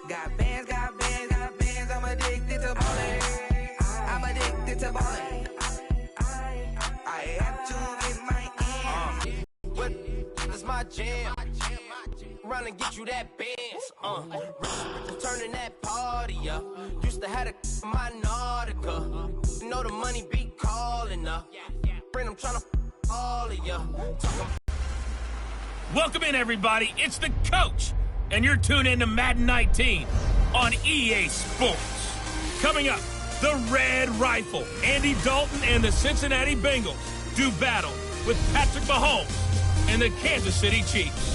Got bands, got bands, got bands. I'm addicted to ballin'. I'm addicted to ballin'. I have to get my end. What is my jam? Run and get you that Benz. Turning that party up. Used to have my Nautica. You know the money be calling up. Friend, I'm trying to all of ya. Welcome in, everybody. It's the coach, and you're tuned in to Madden 19 on EA Sports. Coming up, the Red Rifle. Andy Dalton and the Cincinnati Bengals do battle with Patrick Mahomes and the Kansas City Chiefs.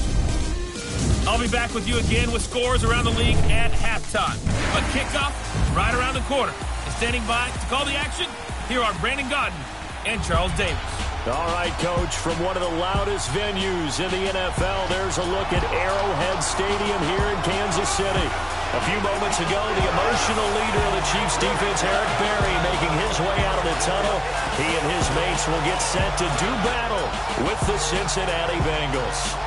I'll be back with you again with scores around the league at halftime. But kickoff right around the corner. And standing by to call the action, here are Brandon Gaudin and Charles Davis. All right, Coach, from one of the loudest venues in the NFL, there's a look at Arrowhead Stadium here in Kansas City. A few moments ago, the emotional leader of the Chiefs defense, Eric Berry, making his way out of the tunnel. He and his mates will get set to do battle with the Cincinnati Bengals.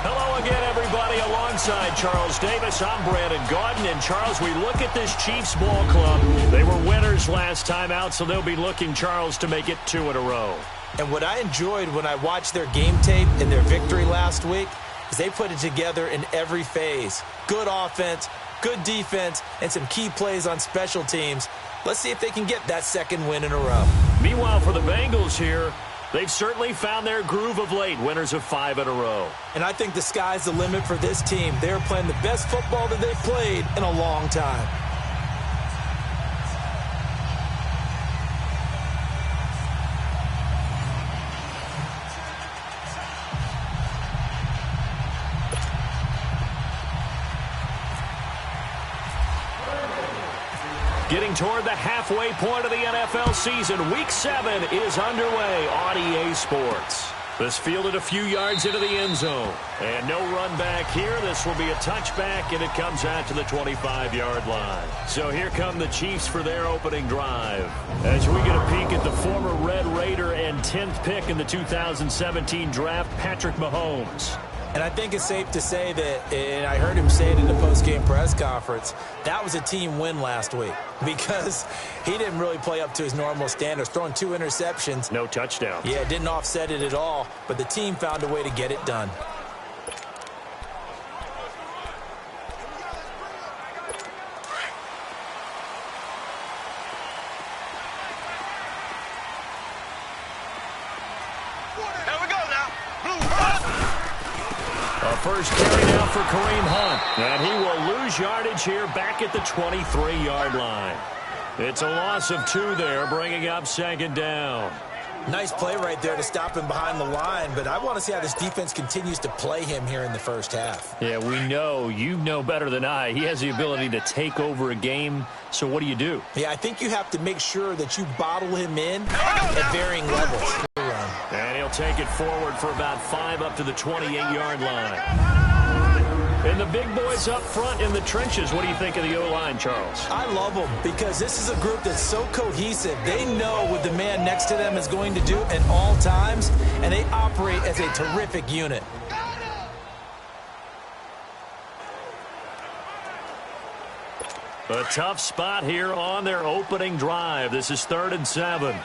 Hello again, everybody. Alongside Charles Davis, I'm Brandon Gaudin. And, Charles, we look at this Chiefs ball club. They were winners last time out, so they'll be looking, Charles, to make it 2 in a row. And what I enjoyed when I watched their game tape and their victory last week is they put it together in every phase. Good offense, good defense, and some key plays on special teams. Let's see if they can get that second win in a row. Meanwhile, for the Bengals here, they've certainly found their groove of late, winners of 5 in a row. And I think the sky's the limit for this team. They're playing the best football that they've played in a long time. Getting toward the halfway point of the NFL season, Week 7 is underway on EA Sports. This fielded a few yards into the end zone. And no run back here. This will be a touchback, and it comes out to the 25-yard line. So here come the Chiefs for their opening drive. As we get a peek at the former Red Raider and 10th pick in the 2017 draft, Patrick Mahomes. And I think it's safe to say that, and I heard him say it in the post-game press conference, that was a team win last week because he didn't really play up to his normal standards, throwing 2 interceptions. No touchdown. Yeah, didn't offset it at all, but the team found a way to get it done. First carry now for Kareem Hunt. And he will lose yardage here back at the 23-yard line. It's a loss of 2 there, bringing up second down. Nice play right there to stop him behind the line, but I want to see how this defense continues to play him here in the first half. Yeah, we know. You know better than I. He has the ability to take over a game, so what do you do? Yeah, I think you have to make sure that you bottle him in at varying levels. And he'll take it forward for about 5 up to the 28-yard line. And the big boys up front in the trenches. What do you think of the O-line, Charles? I love them because this is a group that's so cohesive. They know what the man next to them is going to do at all times, and they operate as a terrific unit. A tough spot here on their opening drive. This is 3rd and 7.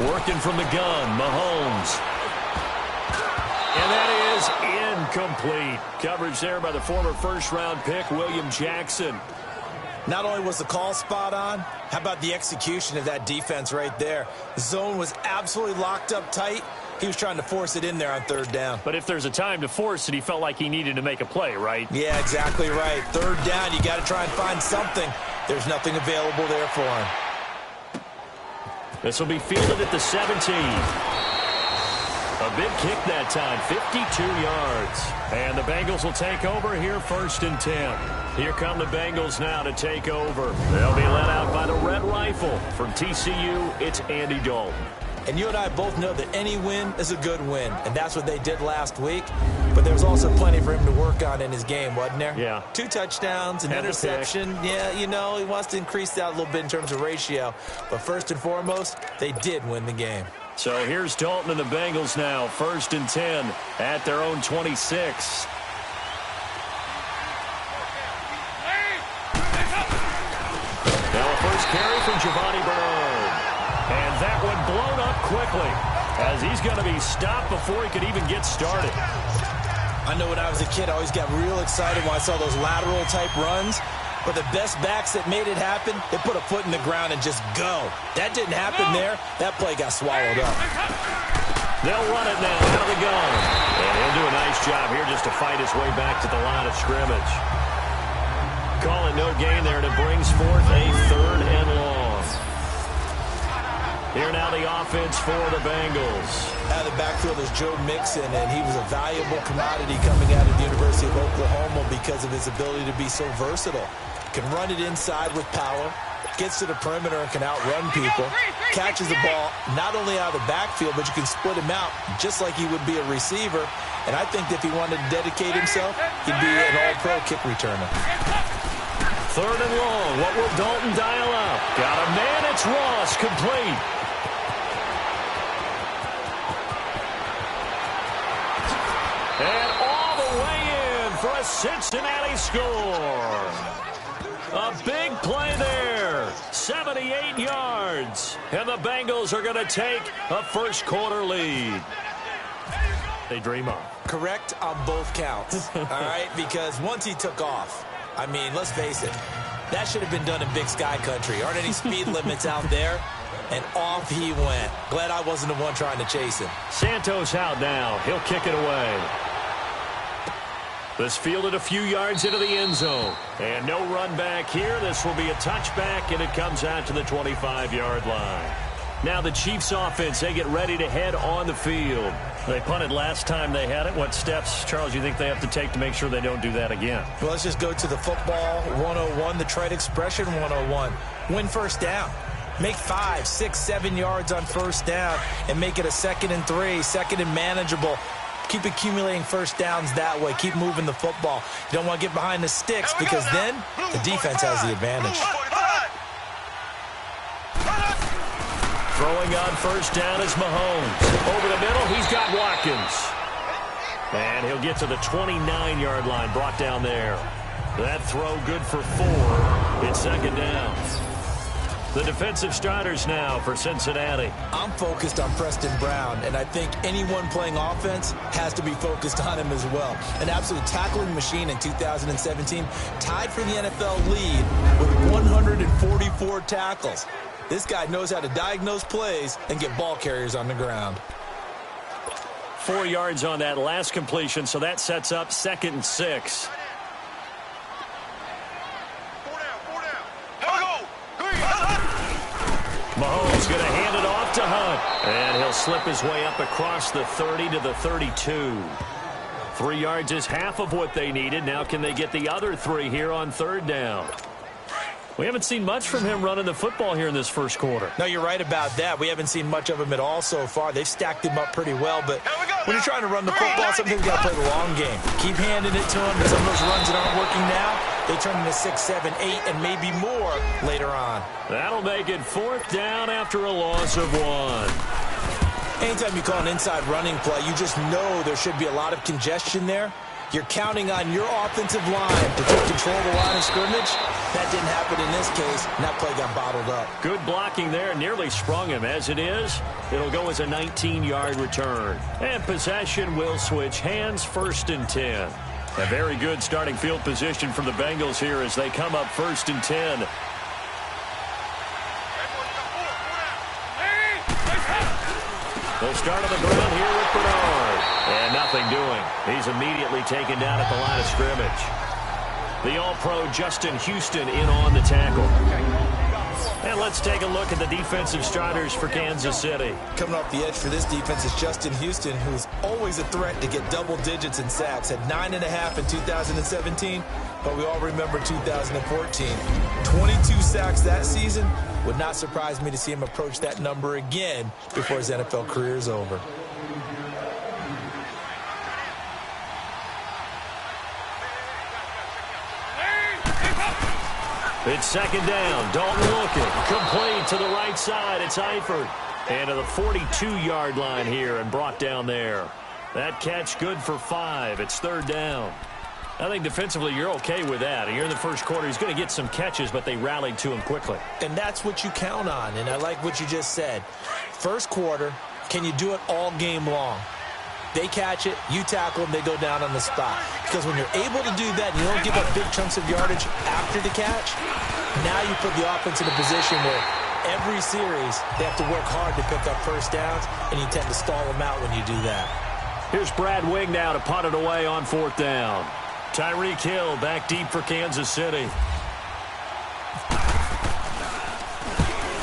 Working from the gun, Mahomes. And that is incomplete. Coverage there by the former first-round pick, William Jackson. Not only was the call spot on, how about the execution of that defense right there? The zone was absolutely locked up tight. He was trying to force it in there on 3rd down. But if there's a time to force it, he felt like he needed to make a play, right? Yeah, exactly right. 3rd down, you got to try and find something. There's nothing available there for him. This will be fielded at the 17. A big kick that time, 52 yards. And the Bengals will take over here 1st and 10. Here come the Bengals now to take over. They'll be led out by the Red Rifle. From TCU, it's Andy Dalton. And you and I both know that any win is a good win, and that's what they did last week. But there's also plenty for him to work on in his game, wasn't there? Yeah. 2 touchdowns, an interception. Yeah, you know, he wants to increase that a little bit in terms of ratio. But first and foremost, they did win the game. So here's Dalton and the Bengals now, 1st and 10 at their own 26. Now a first carry from Giovanni Bernard. And that one blown up quickly as he's going to be stopped before he could even get started. I know when I was a kid, I always got real excited when I saw those lateral type runs. But the best backs that made it happen, they put a foot in the ground and just go. That didn't happen there. That play got swallowed up. They'll run it now out of the gun. And he'll do a nice job here just to fight his way back to the line of scrimmage. Call it no gain there, and it brings forth a 3rd and long. Here now the offense for the Bengals. Out of the backfield is Joe Mixon, and he was a valuable commodity coming out of the University of Oklahoma because of his ability to be so versatile. Can run it inside with power, gets to the perimeter and can outrun people, catches the ball not only out of the backfield, but you can split him out just like he would be a receiver. And I think if he wanted to dedicate himself, he'd be an all-pro kick returner. 3rd and long. What will Dalton dial up? Got a man. It's Ross, complete. And all the way in for a Cincinnati score. A big play there. 78 yards. And the Bengals are going to take a first quarter lead. They dream on. Correct on both counts, all right? Because once he took off, I mean, let's face it, that should have been done in Big Sky Country. Aren't any speed limits out there? And off he went. Glad I wasn't the one trying to chase him. Santos out now. He'll kick it away. This fielded a few yards into the end zone. And no run back here. This will be a touchback, and it comes out to the 25-yard line. Now the Chiefs offense, they get ready to head on the field. They punted last time they had it. What steps, Charles, you think they have to take to make sure they don't do that again? Well, let's just go to the football 101, the trite expression 101. Win first down. Make 5, 6, 7 yards on first down and make it a 2nd and 3, 2nd and manageable. Keep accumulating first downs that way. Keep moving the football. You don't want to get behind the sticks because then the defense has the advantage. Throwing on first down is Mahomes. Over the middle, he's got Watkins. And he'll get to the 29-yard line, brought down there. That throw good for 4. It's 2nd down. The defensive starters now for Cincinnati. I'm focused on Preston Brown, and I think anyone playing offense has to be focused on him as well. An absolute tackling machine in 2017, tied for the NFL lead with 144 tackles. This guy knows how to diagnose plays and get ball carriers on the ground. 4 yards on that last completion, so that sets up 2nd and 6. Mahomes going to hand it off to Hunt. And he'll slip his way up across the 30 to the 32. 3 yards is half of what they needed. Now can they get the other 3 here on 3rd down? We haven't seen much from him running the football here in this first quarter. No, you're right about that. We haven't seen much of him at all so far. They've stacked him up pretty well, but when you're trying to run the football, sometimes you got to play the long game. Keep handing it to him, and some of those runs that aren't working now, they turn into 6, 7, 8, and maybe more later on. That'll make it 4th down after a loss of 1. Anytime you call an inside running play, you just know there should be a lot of congestion there. You're counting on your offensive line to take control of the line of scrimmage. That didn't happen in this case, and that play got bottled up. Good blocking there, nearly sprung him. As it is, it'll go as a 19-yard return. And possession will switch hands, 1st and 10. A very good starting field position from the Bengals here as they come up 1st and 10. They'll start on the ground here with Bernard. And nothing doing. He's immediately taken down at the line of scrimmage. The All-Pro Justin Houston in on the tackle. And let's take a look at the defensive starters for Kansas City. Coming off the edge for this defense is Justin Houston, who's always a threat to get double digits in sacks. Had 9.5 in 2017, but we all remember 2014. 22 sacks that season. Would not surprise me to see him approach that number again before his NFL career is over. It's 2nd down. Dalton looking. Complete to the right side. It's Eifert. And to the 42-yard line here and brought down there. That catch good for 5. It's third down. I think defensively you're okay with that. Here in the first quarter, he's going to get some catches, but they rallied to him quickly. And that's what you count on, and I like what you just said. First quarter, can you do it all game long? They catch it, you tackle them, they go down on the spot. Because when you're able to do that and you don't give up big chunks of yardage after the catch, now you put the offense in a position where every series they have to work hard to pick up first downs, and you tend to stall them out when you do that. Here's Brad Wing now to punt it away on fourth down. Tyreek Hill back deep for Kansas City.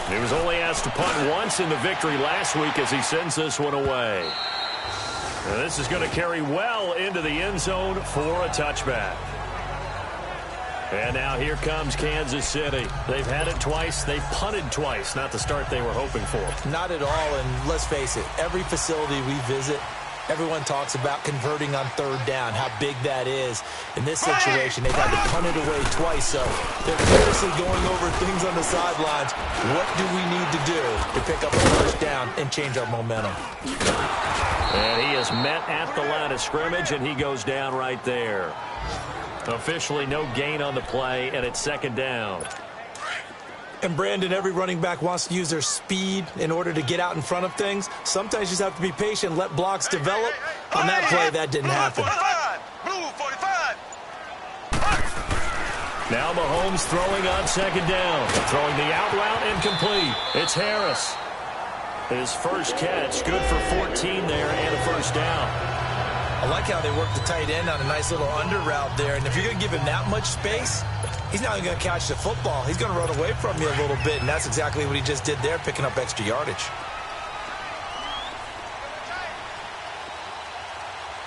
He was only asked to punt once in the victory last week as he sends this one away. And this is going to carry well into the end zone for a touchback. And now here comes Kansas City. They've had it twice. They've punted twice. Not the start they were hoping for. Not at all, and let's face it, every facility we visit, everyone talks about converting on third down, how big that is. In this situation, they've had to punt it away twice, so they're seriously going over things on the sidelines. What do we need to do to pick up a first down and change our momentum? And he is met at the line of scrimmage, and he goes down right there. Officially no gain on the play, and it's second down. And, Brandon, every running back wants to use their speed in order to get out in front of things. Sometimes you just have to be patient, let blocks develop. On that play, that didn't happen. Now Mahomes throwing on second down. Throwing the out route incomplete. It's Harris. His first catch, good for 14 there and a first down. I like how they work the tight end on a nice little under route there. And if you're going to give him that much space, he's not even going to catch the football. He's going to run away from you a little bit, and that's exactly what he just did there, picking up extra yardage.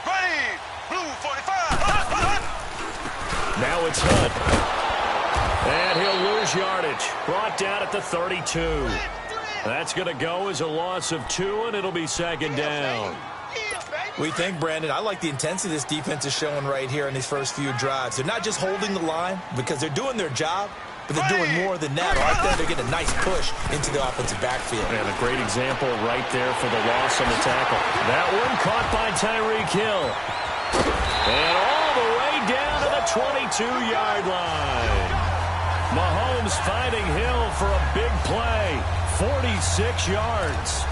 Ready, blue 45. Now it's Hunt. And he'll lose yardage. Brought down at the 32. That's going to go as a loss of 2, and it'll be second down. What do you think, Brandon? I like the intensity this defense is showing right here in these first few drives. They're not just holding the line because they're doing their job, but they're doing more than that. Right there, they're getting a nice push into the offensive backfield. And a great example right there for the loss on the tackle. That one caught by Tyreek Hill. And all the way down to the 22-yard line. Mahomes fighting Hill for a big play. 46 yards.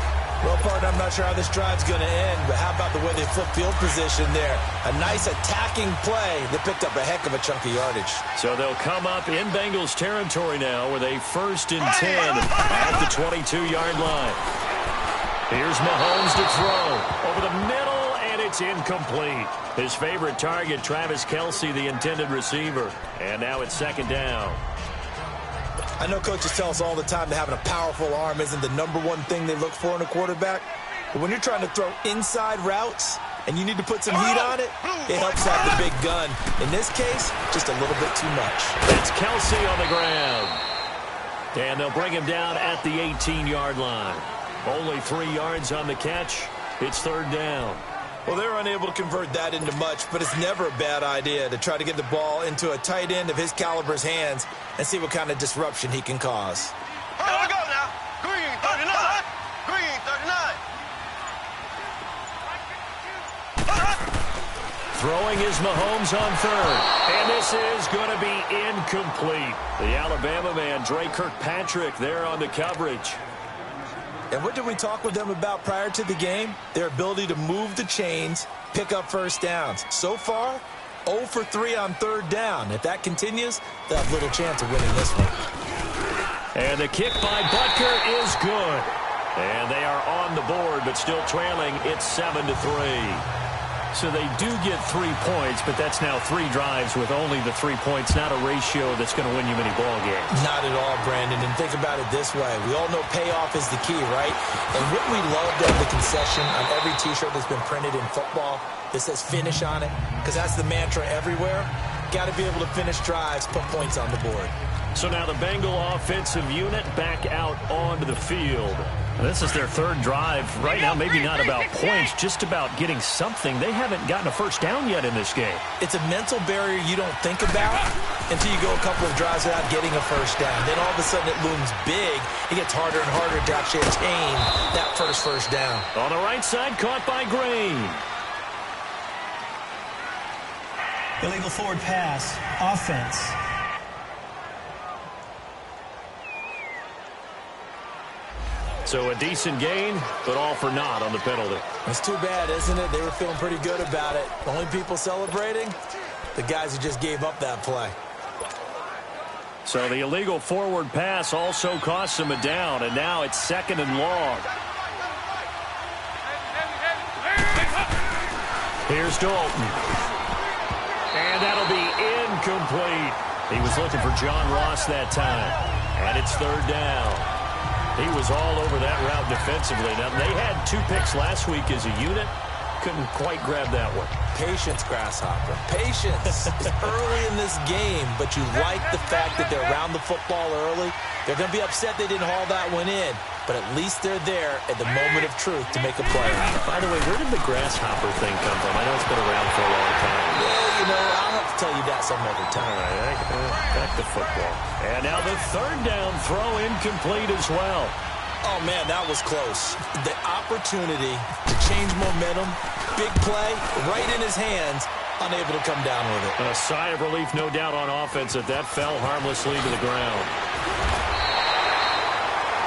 Well, partner, I'm not sure how this drive's going to end, but how about the way they flip field position there? A nice attacking play that picked up a heck of a chunk of yardage. So they'll come up in Bengals territory now with a 1st and 10 at the 22-yard line. Here's Mahomes to throw over the middle, and it's incomplete. His favorite target, Travis Kelce, the intended receiver. And now it's second down. I know coaches tell us all the time that having a powerful arm isn't the #1 thing they look for in a quarterback. But when you're trying to throw inside routes and you need to put some heat on it, it helps have the big gun. In this case, just a little bit too much. It's Kelce on the ground. And they'll bring him down at the 18-yard line. Only 3 yards on the catch. It's third down. Well, they're unable to convert that into much, but it's never a bad idea to try to get the ball into a tight end of his caliber's hands and see what kind of disruption he can cause. Here we go now. Green 39. Green 39. Throwing is Mahomes on third. And this is going to be incomplete. The Alabama man, Dre Kirkpatrick, there on the coverage. And what did we talk with them about prior to the game? Their ability to move the chains, pick up first downs. So far, 0 for 3 on third down. If that continues, they'll have little chance of winning this one. And the kick by Butker is good. And they are on the board, but still trailing. It's 7-3. So they do get 3 points, but that's now 3 drives with only the 3 points, not a ratio that's going to win you many ball games. Not at all, Brandon. And think about it this way. We all know payoff is the key, right? And wouldn't we love to have the concession on every T-shirt that's been printed in football that says finish on it? Because that's the mantra everywhere. Got to be able to finish drives, put points on the board. So now the Bengal offensive unit back out onto the field. This is their third drive. Right now, maybe not about points, just about getting something. They haven't gotten a first down yet in this game. It's a mental barrier you don't think about until you go a couple of drives without getting a first down. Then all of a sudden it looms big. It gets harder and harder to actually attain that first down. On the right side, caught by Green. Illegal forward pass. Offense. So a decent gain, but all for naught on the penalty. It's too bad, isn't it? They were feeling pretty good about it. The only people celebrating, the guys who just gave up that play. So the illegal forward pass also costs them a down, and now it's 2nd and long. Here's Dalton. And that'll be incomplete. He was looking for John Ross that time. And it's 3rd down. He was all over that route defensively. Now, they had 2 picks last week as a unit. Couldn't quite grab that one. Patience, Grasshopper. Patience. It's early in this game, but you like the fact that they're around the football early. They're going to be upset they didn't haul that one in, but at least they're there at the moment of truth to make a play. By the way, where did the Grasshopper thing come from? I know it's been around for a long time. Well, you know, I'll have to tell you that some other time. All right, back to football. And now the 3rd down throw incomplete as well. Oh, man, that was close. The opportunity to change momentum, big play, right in his hands, unable to come down with it. A sigh of relief, no doubt, on offense that fell harmlessly to the ground.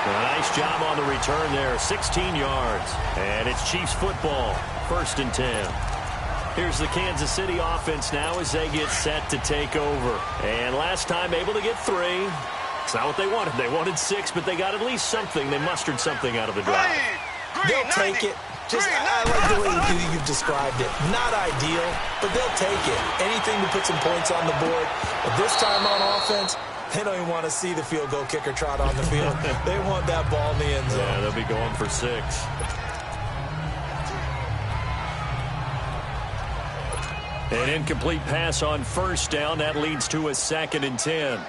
A nice job on the return there, 16 yards. And it's Chiefs football, 1st and 10. Here's the Kansas City offense now as they get set to take over. And last time able to get 3. It's not what they wanted. They wanted 6, but they got at least something. They mustered something out of the drive. They'll take it. I like the way you've described it. Not ideal, but they'll take it. Anything to put some points on the board. But this time on offense, they don't even want to see the field goal kicker trot on the field. They want that ball in the end zone. Yeah, they'll be going for 6. An incomplete pass on 1st down. That leads to a 2nd and 10.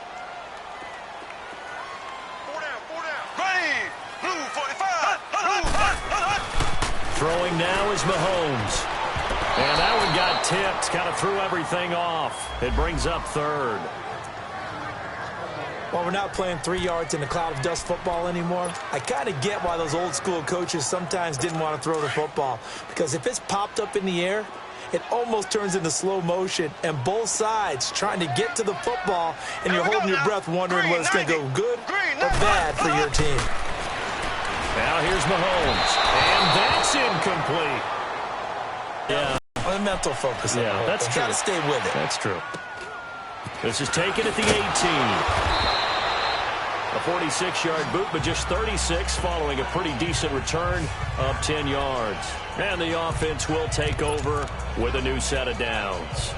Throwing now is Mahomes. And that one got tipped. Kind of threw everything off. It brings up 3rd. Well, we're not playing 3 yards in a cloud of dust football anymore. I kind of get why those old school coaches sometimes didn't want to throw the football. Because if it's popped up in the air, it almost turns into slow motion. And both sides trying to get to the football, and you're holding your breath wondering whether it's going to go good or bad for your team. Now here's Mahomes. And that's incomplete. Yeah. The mental focus. Yeah, that's true. Got to stay with it. That's true. This is taken at the 18. A 46-yard boot, but just 36 following a pretty decent return of 10 yards. And the offense will take over with a new set of downs.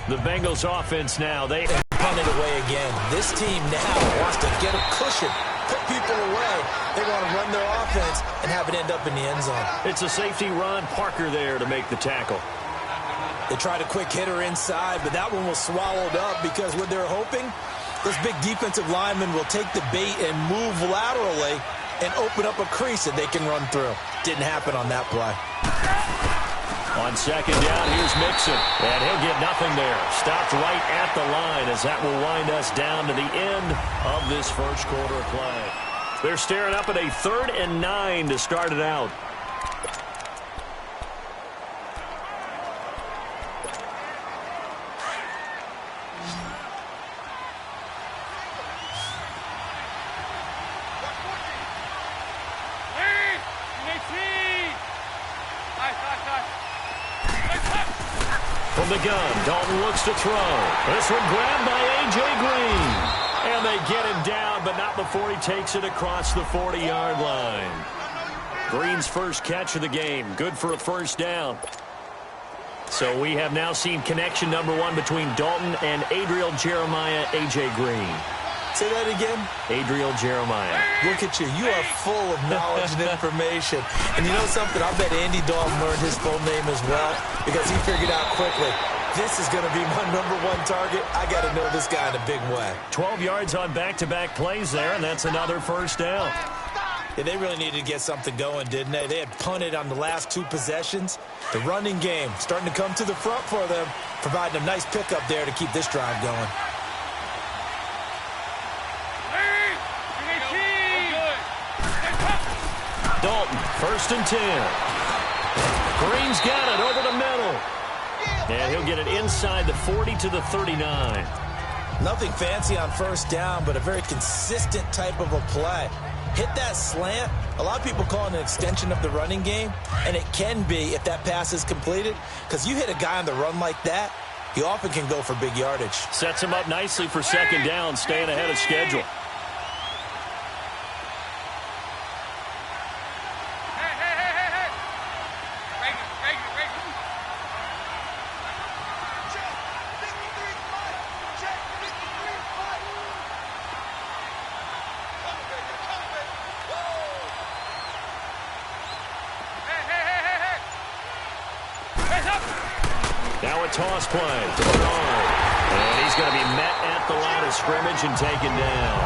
The Bengals offense now, they punt it away again. This team now wants to get a cushion, put people away. They want to run their offense and have it end up in the end zone. It's a safety run. Parker there to make the tackle. They tried a quick hitter inside, but that one was swallowed up because what they're hoping, this big defensive lineman will take the bait and move laterally and open up a crease that they can run through. Didn't happen on that play. On 2nd down, here's Mixon. And he'll get nothing there. Stopped right at the line as that will wind us down to the end of this 1st quarter of play. They're staring up at a 3rd and 9 to start it out. From the gun, Dalton looks to throw. This one grabbed by A.J. Green. And they get him down, but not before he takes it across the 40-yard line. Green's first catch of the game. Good for a 1st down. So we have now seen connection number 1 between Dalton and Adriel Jeremiah, A.J. Green. Say that again? Adriel Jeremiah. Look at you. You are full of knowledge and information. And you know something? I bet Andy Dalton learned his full name as well because he figured out quickly, this is going to be my number 1 target. I got to know this guy in a big way. 12 yards on back-to-back plays there, and that's another 1st down. Yeah, they really needed to get something going, didn't they? They had punted on the last 2 possessions. The running game starting to come to the front for them, providing a nice pickup there to keep this drive going. Dalton, 1st and 10. Green's got it over the middle. And he'll get it inside the 40 to the 39. Nothing fancy on 1st down, but a very consistent type of a play. Hit that slant. A lot of people call it an extension of the running game, and it can be if that pass is completed, because you hit a guy on the run like that, he often can go for big yardage. Sets him up nicely for 2nd down, staying ahead of schedule. Now a toss play to Bernard. And he's going to be met at the line of scrimmage and taken down.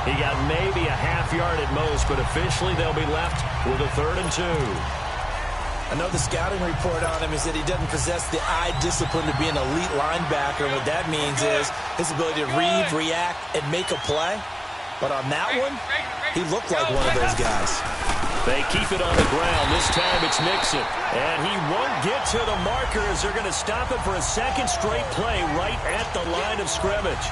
He got maybe a half yard at most, but officially they'll be left with a 3rd and 2. I know the scouting report on him is that he doesn't possess the eye discipline to be an elite linebacker. And what that means is his ability to read, react, and make a play. But on that one, he looked like one of those guys. They keep it on the ground. This time it's Mixon. And he won't get to the marker as they're going to stop it for a 2nd straight play right at the line of scrimmage.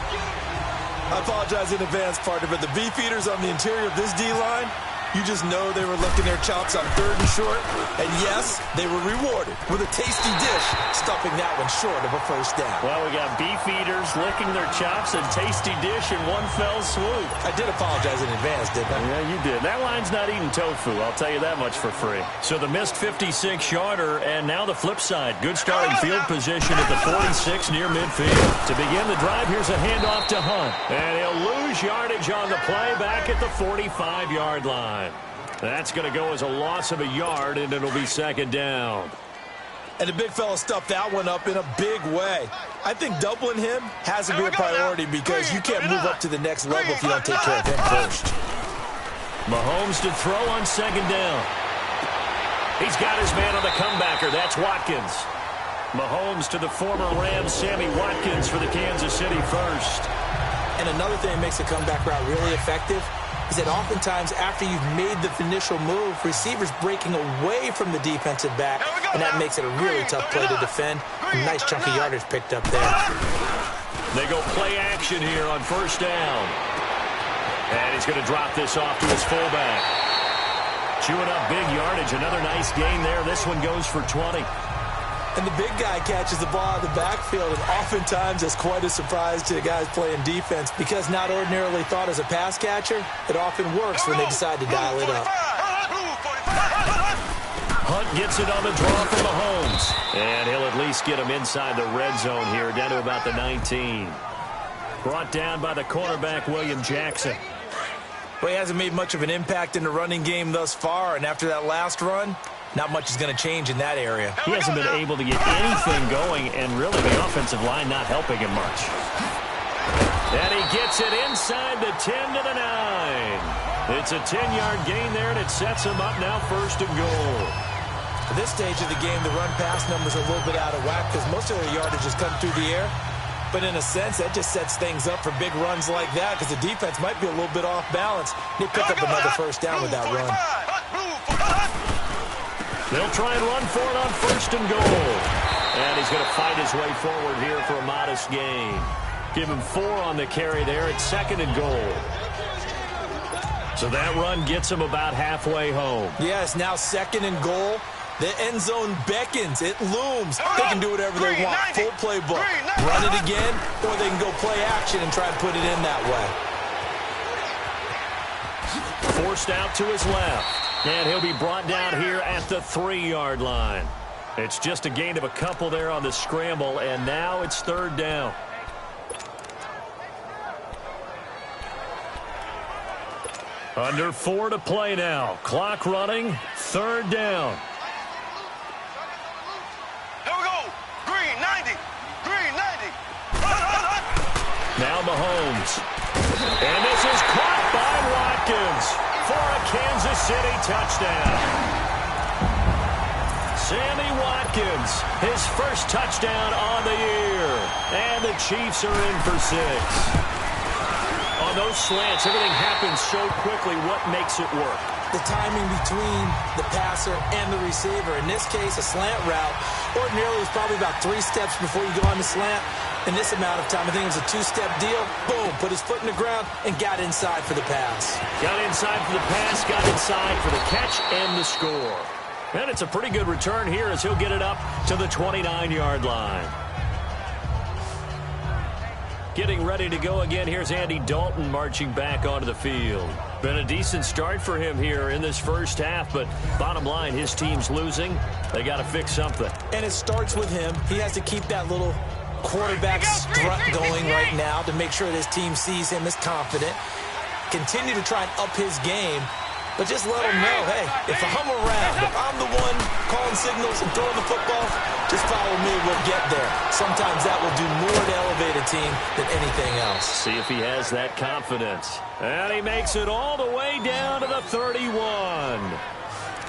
I apologize in advance, partner, but the beefeaters on the interior of this D-line, you just know they were licking their chops on 3rd and short. And yes, they were rewarded with a tasty dish, stuffing that one short of a 1st down. Well, we got beefeaters licking their chops and tasty dish in one fell swoop. I did apologize in advance, didn't I? Yeah, you did. That line's not eating tofu, I'll tell you that much for free. So the missed 56-yarder, and now the flip side. Good starting field position at the 46 near midfield. To begin the drive, here's a handoff to Hunt. And he'll lose yardage on the play back at the 45-yard line. That's going to go as a loss of a yard, and it'll be 2nd down. And the big fella stuffed that one up in a big way. I think doubling him has to be a priority because you can't move up to the next level if you don't take care of him first. Mahomes to throw on 2nd down. He's got his man on the comebacker. That's Watkins. Mahomes to the former Rams, Sammy Watkins, for the Kansas City first. And another thing that makes a comeback route really effective is that oftentimes after you've made the initial move, receivers breaking away from the defensive back, and that makes it a really tough play to defend. A nice chunk of yardage picked up there. They go play action here on 1st down. And he's going to drop this off to his fullback. Chewing up big yardage. Another nice gain there. This one goes for 20. And the big guy catches the ball out of the backfield, and oftentimes it's quite a surprise to the guys playing defense because not ordinarily thought as a pass catcher, it often works when they decide to dial it up. Hunt gets it on the draw for Mahomes. And he'll at least get him inside the red zone here, down to about the 19. Brought down by the cornerback, William Jackson. Well, he hasn't made much of an impact in the running game thus far, and after that last run, not much is going to change in that area. He hasn't been able to get anything going, and really the offensive line not helping him much. And he gets it inside the 10 to the 9. It's a 10-yard gain there, and it sets him up now 1st and goal. At this stage of the game, the run-pass numbers are a little bit out of whack because most of their yardage has come through the air. But in a sense, that just sets things up for big runs like that because the defense might be a little bit off balance. They pick up another 1st down with that run. They'll try and run for it on 1st and goal. And he's going to fight his way forward here for a modest gain. Give him 4 on the carry there at 2nd and goal. So that run gets him about halfway home. Yes, now 2nd and goal. The end zone beckons. It looms. They can do whatever they want. Full playbook. Run it again, or they can go play action and try to put it in that way. Forced out to his left. And he'll be brought down here at the 3-yard line. It's just a gain of a couple there on the scramble, and now it's 3rd down. Under 4 to play now. Clock running. 3rd down. Here we go. Green 90. Green 90. Now Mahomes. And this is caught by Watkins for a City touchdown. Sammy Watkins, his first touchdown on the year. And the Chiefs are in for 6. On those slants, everything happens so quickly. What makes it work? The timing between the passer and the receiver. In this case, a slant route ordinarily is probably about 3 steps before you go on the slant. In this amount of time, I think it was a 2-step deal. Boom, put his foot in the ground and got inside for the pass. Got inside for the pass, got inside for the catch and the score. And it's a pretty good return here as he'll get it up to the 29-yard line. Getting ready to go again. Here's Andy Dalton marching back onto the field. Been a decent start for him here in this first half, but bottom line, his team's losing. They got to fix something. And it starts with him. He has to keep that little quarterback strut going right now to make sure that his team sees him as confident. Continue to try and up his game, but just let him know, hey, if I'm around, if I'm the one calling signals and throwing the football, just follow me, we'll get there. Sometimes that will do more to elevate a team than anything else. See if he has that confidence. And he makes it all the way down to the 31.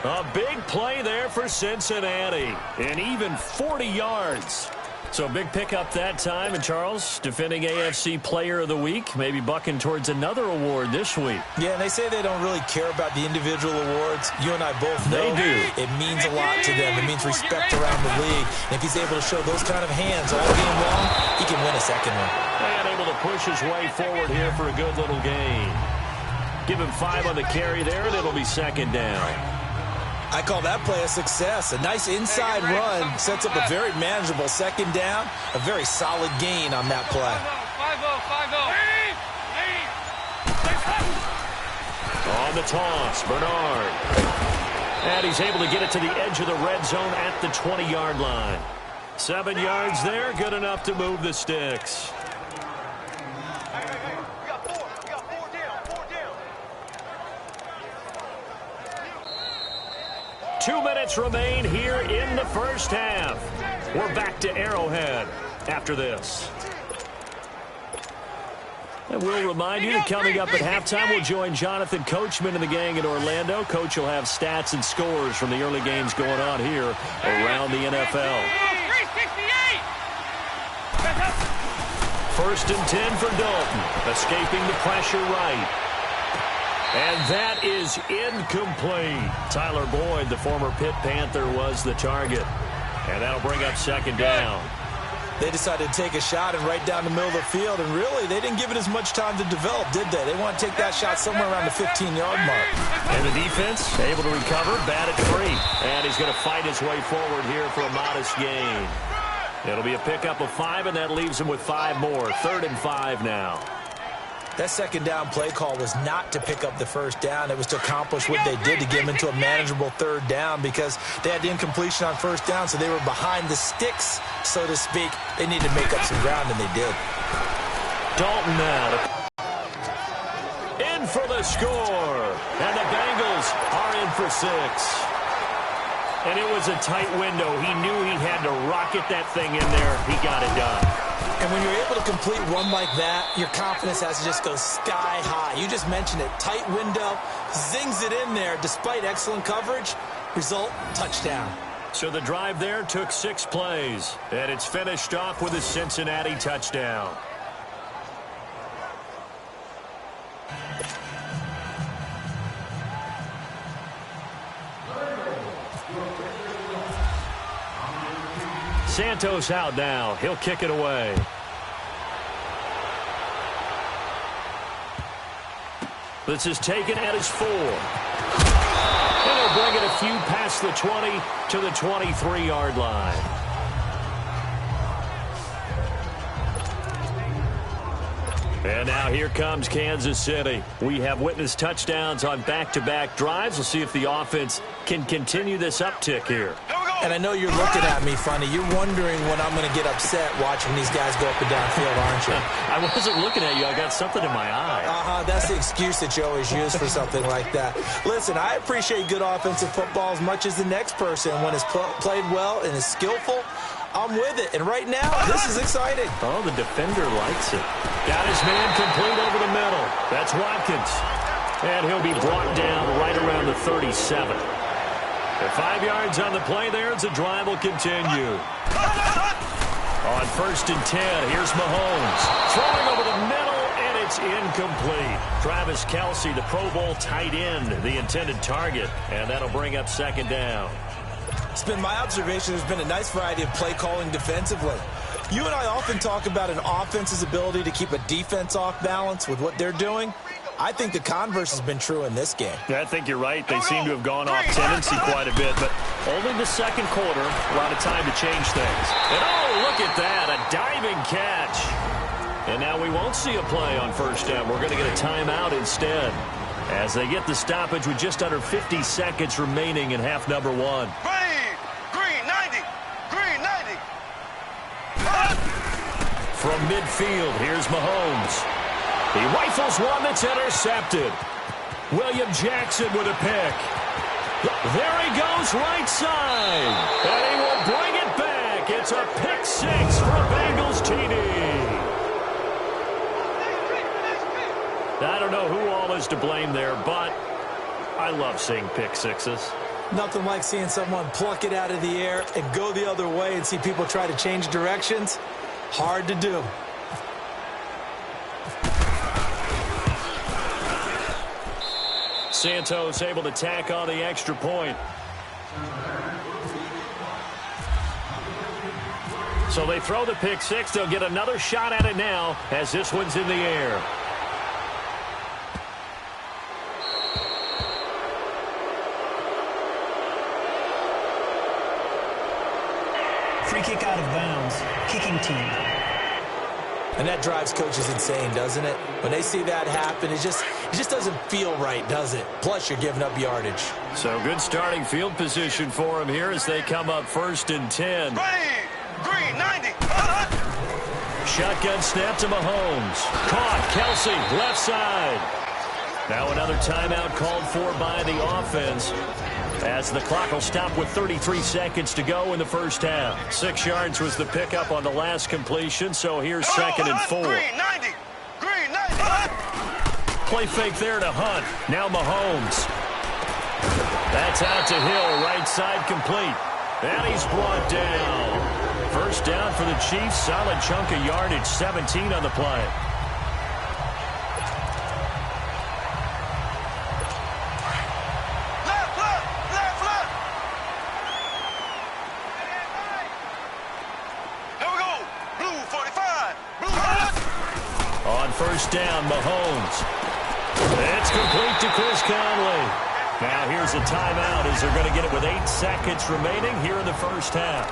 A big play there for Cincinnati. And even 40 yards. So a big pickup that time. And Charles, defending AFC Player of the Week, maybe bucking towards another award this week. Yeah, and they say they don't really care about the individual awards. You and I both know they do. It means a lot to them. It means respect around the league. And if he's able to show those kind of hands all game long, he can win a second one. And able to push his way forward here for a good little gain. Give him 5 on the carry there, and it'll be second down. I call that play a success. A nice inside run sets up a very manageable second down. A very solid gain on that play. 5-0. On the toss, Bernard. And he's able to get it to the edge of the red zone at the 20-yard line. 7 yards there, good enough to move the sticks. 2 minutes remain here in the first half. We're back to Arrowhead after this. And we'll remind you that coming up at halftime, we'll join Jonathan Coachman and the gang in Orlando. Coach will have stats and scores from the early games going on here around the NFL. 1st and 10 for Dalton, escaping the pressure right. And that is incomplete. Tyler Boyd, the former Pitt Panther, was the target. And that'll bring up second down. They decided to take a shot and right down the middle of the field, and really, they didn't give it as much time to develop, did they? They want to take that shot somewhere around the 15-yard mark. And the defense able to recover, batted free. And he's going to fight his way forward here for a modest gain. It'll be a pickup of 5, and that leaves him with 5 more. 3rd and 5 now. That second down play call was not to pick up the first down. It was to accomplish what they did to get them into a manageable 3rd down because they had the incompletion on 1st down, so they were behind the sticks, so to speak. They needed to make up some ground, and they did. Dalton now in for the score, and the Bengals are in for 6. And it was a tight window. He knew he had to rocket that thing in there. He got it done. And when you're able to complete one like that, your confidence has to just go sky high. You just mentioned it. Tight window, zings it in there despite excellent coverage. Result, touchdown. So the drive there took 6 plays, and it's finished off with a Cincinnati touchdown. Santos out now. He'll kick it away. This is taken at his 4. And he'll bring it a few past the 20 to the 23-yard line. And now here comes Kansas City. We have witnessed touchdowns on back-to-back drives. We'll see if the offense can continue this uptick here. And I know you're looking at me funny. You're wondering when I'm going to get upset watching these guys go up and down field, aren't you? I wasn't looking at you. I got something in my eye. That's the excuse that you always use for something like that. Listen, I appreciate good offensive football as much as the next person. When it's played well and is skillful, I'm with it. And right now, this is exciting. Oh, the defender likes it. Got his man complete over the middle. That's Watkins. And he'll be brought down right around the 37. At 5 yards on the play there, the drive will continue. On 1st and 10, here's Mahomes. Throwing over the middle, and it's incomplete. Travis Kelce, the Pro Bowl tight end, the intended target. And that'll bring up 2nd down. It's been my observation there's been a nice variety of play calling defensively. You and I often talk about an offense's ability to keep a defense off balance with what they're doing. I think the converse has been true in this game. I think you're right. They seem to have gone off tendency quite a bit, but only the 2nd quarter, a lot of time to change things. And oh, look at that, a diving catch. And now we won't see a play on 1st down. We're going to get a timeout instead as they get the stoppage with just under 50 seconds remaining in half number 1. Green 90. Green 90. From midfield, here's Mahomes. He rifles one that's intercepted. William Jackson with a pick. There he goes, right side. And he will bring it back. It's a pick 6 for a Bengals TD. I don't know who all is to blame there, but I love seeing pick 6s. Nothing like seeing someone pluck it out of the air and go the other way and see people try to change directions. Hard to do. Santos able to tack on the extra point. So they throw the pick 6. They'll get another shot at it now as this one's in the air. Free kick out of bounds. Kicking team. And that drives coaches insane, doesn't it? When they see that happen, it just doesn't feel right, does it? Plus, you're giving up yardage. So good starting field position for him here as they come up 1st and 10. Green 90. Shotgun snap to Mahomes. Caught. Kelce, left side. Now another timeout called for by the offense as the clock will stop with 33 seconds to go in the 1st half. 6 yards was the pickup on the last completion, so here's 2nd and 4. Green 90. Green 90. Play fake there to Hunt. Now Mahomes. That's out to Hill, right side complete. And he's brought down. 1st down for the Chiefs. Solid chunk of yardage, 17 on the play. On 1st down, Mahomes. It's complete to Chris Conley. Now here's a timeout as they're going to get it with 8 seconds remaining here in the 1st half.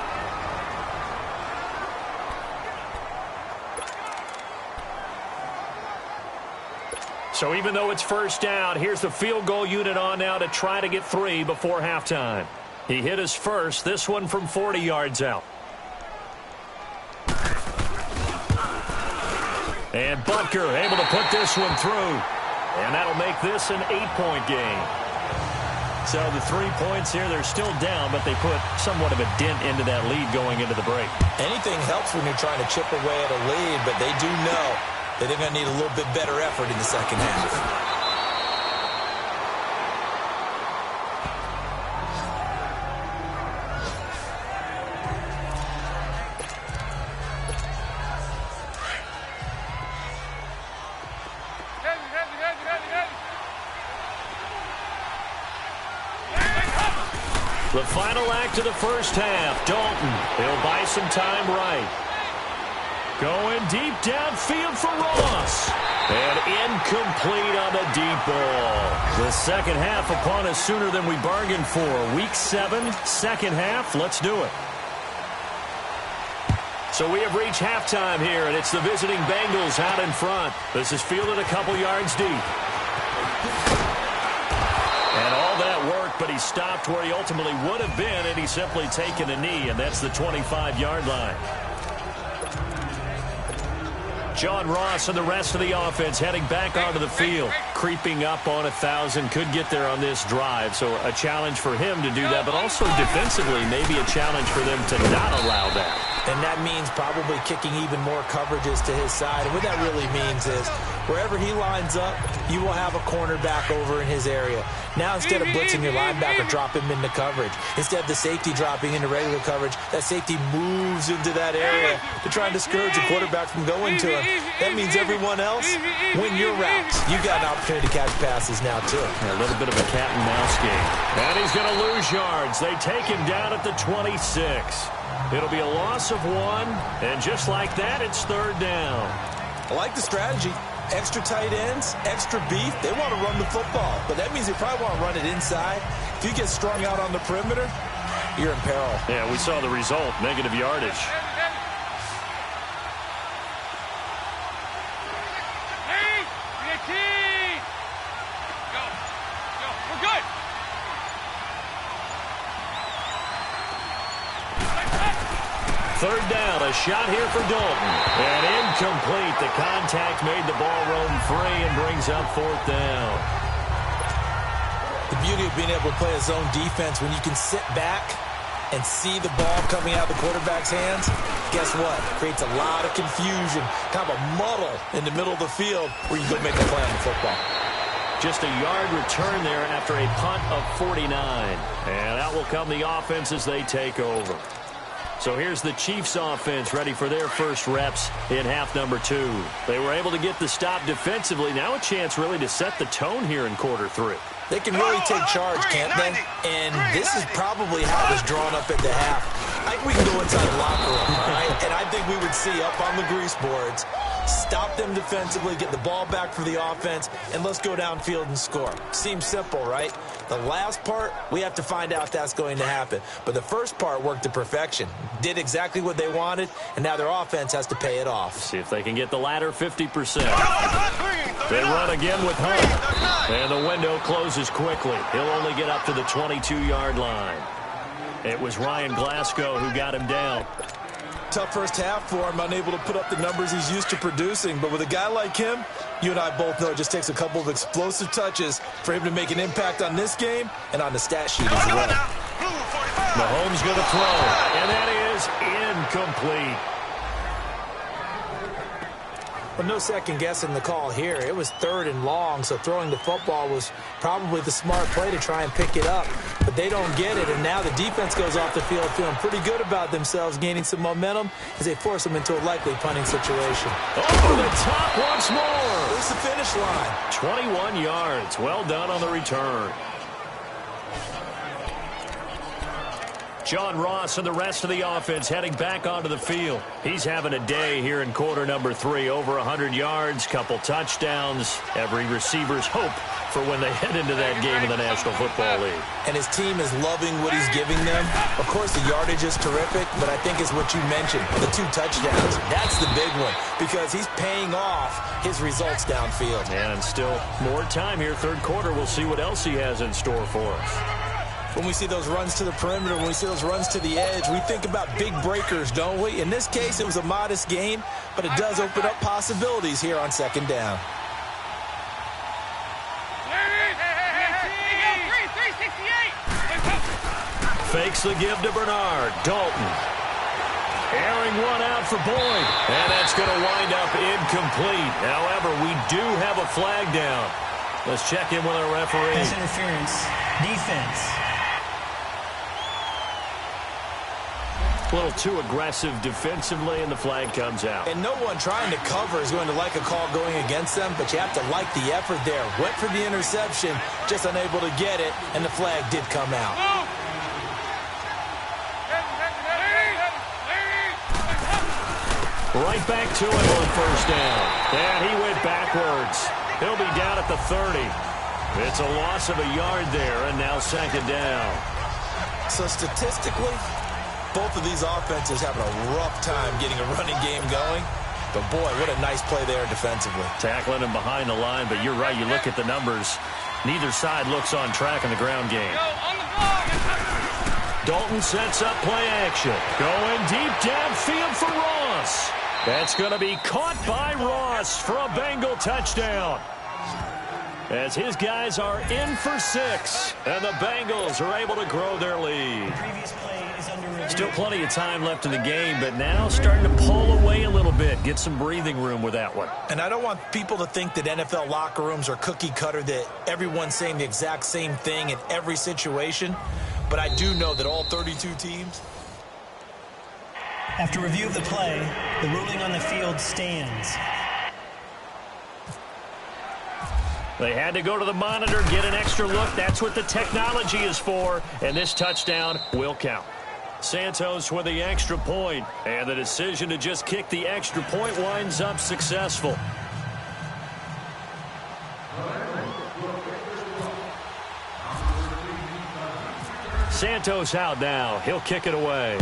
So even though it's 1st down, here's the field goal unit on now to try to get 3 before halftime. He hit his first, this one from 40 yards out. And Butker able to put this one through. And that'll make this an 8-point game. So the 3 points here, they're still down, but they put somewhat of a dent into that lead going into the break. Anything helps when you're trying to chip away at a lead, but they do know that they're going to need a little bit better effort in the 2nd half. The final act of the 1st half. Dalton, he'll buy some time right. Going deep downfield for Ross. And incomplete on the deep ball. The 2nd half upon us sooner than we bargained for. Week 7, 2nd half. Let's do it. So we have reached halftime here, and it's the visiting Bengals out in front. This is fielded a couple yards deep. And all that work, but he stopped where he ultimately would have been, and he's simply taken a knee, and that's the 25-yard line. John Ross and the rest of the offense heading back onto the field. Creeping up on 1,000. Could get there on this drive, so a challenge for him to do that, but also defensively maybe a challenge for them to not allow that. And that means probably kicking even more coverages to his side. And what that really means is Wherever he lines up, you will have a cornerback over in his area. Now, instead of blitzing your linebacker, drop him into coverage. Instead of the safety dropping into regular coverage, that safety moves into that area to try and discourage the quarterback from going to him. That means everyone else, win your routes. You got an opportunity to catch passes now, too. A little bit of a cat and mouse game. And he's going to lose yards. They take him down at the 26. It'll be a loss of 1, and just like that, it's third down. I like the strategy. Extra tight ends, extra beef. They want to run the football, but that means they probably want to run it inside. If you get strung out on the perimeter, you're in peril. Yeah, we saw the result, negative yardage. We're good. Third down, a shot here for Dalton. And incomplete. The contact made the ball roam free and brings up fourth down. The beauty of being able to play a zone defense when you can sit back and see the ball coming out of the quarterback's hands, guess what? Creates a lot of confusion, kind of a muddle in the middle of the field where you go make a play on the football. Just a yard return there after a punt of 49. And out will come the offense as they take over. So here's the Chiefs offense ready for their first reps in half number 2. They were able to get the stop defensively. Now a chance really to set the tone here in quarter 3. They can really take charge, can't they? And this is probably how it was drawn up at the half. I think we can go inside the locker room, all right? And I think we would see up on the grease boards, stop them defensively, get the ball back for the offense, and let's go downfield and score. Seems simple, right? The last part, we have to find out if that's going to happen. But the first part worked to perfection. Did exactly what they wanted, and now their offense has to pay it off. See if they can get the latter 50%. They run again with Hunt. And the window closes quickly. He'll only get up to the 22-yard line. It was Ryan Glasgow who got him down. Tough first half for him, unable to put up the numbers he's used to producing. But with a guy like him, you and I both know it just takes a couple of explosive touches for him to make an impact on this game and on the stat sheet as well. Mahomes going to throw, and that is incomplete. Well, no second guessing the call here. It was third and long, so throwing the football was probably the smart play to try and pick it up. But they don't get it, and now the defense goes off the field feeling pretty good about themselves, gaining some momentum as they force them into a likely punting situation. Over the top once more. There's the finish line. 21 yards. Well done on the return. John Ross and the rest of the offense heading back onto the field. He's having a day here in quarter number 3. Over 100 yards, couple touchdowns. Every receiver's hope for when they head into that game in the National Football League. And his team is loving what he's giving them. Of course, the yardage is terrific, but I think it's what you mentioned, the 2 touchdowns. That's the big one because he's paying off his results downfield. And still more time here. Third quarter, we'll see what else he has in store for us. When we see those runs to the perimeter, when we see those runs to the edge, we think about big breakers, don't we? In this case, it was a modest gain, but it does open up possibilities here on second down. Fakes the give to Bernard. Dalton. Airing one out for Boyd. And that's going to wind up incomplete. However, we do have a flag down. Let's check in with our referee. Pass interference. Defense. A little too aggressive defensively, and the flag comes out. And no one trying to cover is going to like a call going against them, but you have to like the effort there. Went for the interception, just unable to get it, and the flag did come out. Right back to him on first down. And he went backwards. He'll be down at the 30. It's a loss of a yard there, and now second down. So statistically, both of these offenses having a rough time getting a running game going. But, boy, what a nice play there defensively. Tackling him behind the line, but you're right. You look at the numbers. Neither side looks on track in the ground game. Dalton sets up play action. Going deep downfield for Ross. That's going to be caught by Ross for a Bengal touchdown. As his guys are in for 6, and the Bengals are able to grow their lead. Previous play is under review. Still plenty of time left in the game, but now starting to pull away a little bit. Get some breathing room with that one. And I don't want people to think that NFL locker rooms are cookie cutter, that everyone's saying the exact same thing in every situation. But I do know that all 32 teams... After review of the play, the ruling on the field stands. They had to go to the monitor, get an extra look. That's what the technology is for. And this touchdown will count. Santos with the extra point, and the decision to just kick the extra point winds up successful. Santos out now. He'll kick it away.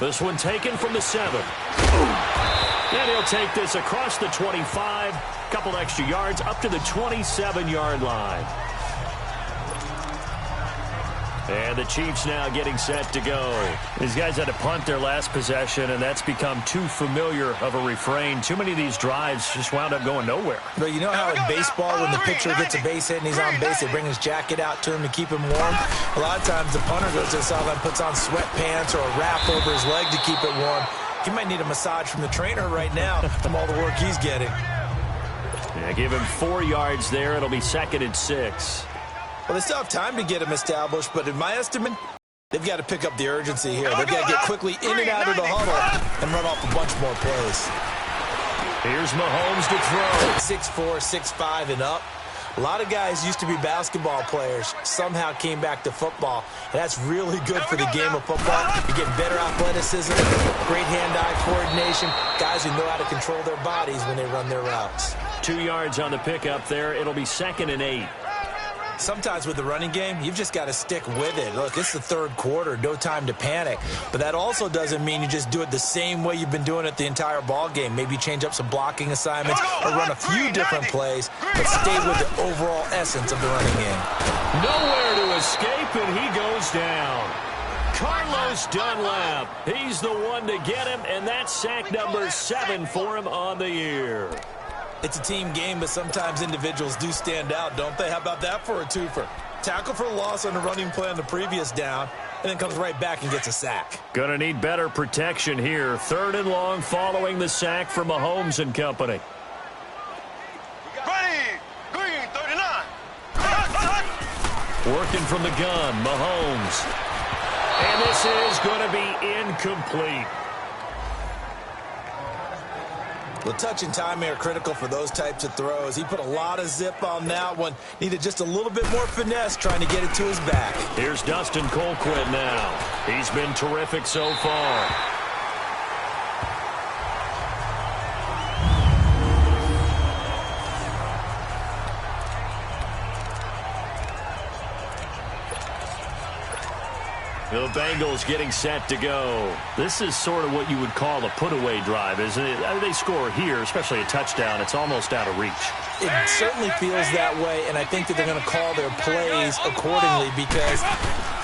This one taken from the 7. And he'll take this across the 25. Couple extra yards up to the 27-yard line. And the Chiefs now getting set to go. These guys had to punt their last possession, and that's become too familiar of a refrain. Too many of these drives just wound up going nowhere. But you know how in baseball, when the pitcher gets a base hit and he's on base, they bring his jacket out to him to keep him warm? A lot of times the punter goes to the sideline, puts on sweatpants or a wrap over his leg to keep it warm. He might need a massage from the trainer right now from all the work he's getting. Yeah, give him 4 yards there. It'll be 2nd and 6. Well, they still have time to get him established, but in my estimate, they've got to pick up the urgency here. They've got to get quickly in and out of the huddle and run off a bunch more plays. Here's Mahomes to throw. 6'4", 6'5", and up. A lot of guys used to be basketball players, somehow came back to football. And that's really good for the game of football. You're getting better athleticism, great hand-eye coordination, guys who know how to control their bodies when they run their routes. 2 yards on the pickup there. It'll be 2nd and 8. Sometimes with the running game, you've just got to stick with it. Look, it's the third quarter, no time to panic. But that also doesn't mean you just do it the same way you've been doing it the entire ball game. Maybe change up some blocking assignments or run a few different plays, but stay with the overall essence of the running game. Nowhere to escape, and he goes down. Carlos Dunlap, he's the one to get him, and that's sack number 7 for him on the year. It's a team game, but sometimes individuals do stand out, don't they? How about that for a twofer? Tackle for a loss on the running play on the previous down, and then comes right back and gets a sack. Gonna need better protection here. 3rd and long following the sack from Mahomes and company. Ready, green, 39. Working from the gun, Mahomes. And this is going to be incomplete. The touch and timing are critical for those types of throws. He put a lot of zip on that one. Needed just a little bit more finesse trying to get it to his back. Here's Dustin Colquitt now. He's been terrific so far. The Bengals getting set to go. This is sort of what you would call a put-away drive, isn't it? I mean, they score here, especially a touchdown. It's almost out of reach. It certainly feels that way, and I think that they're going to call their plays accordingly because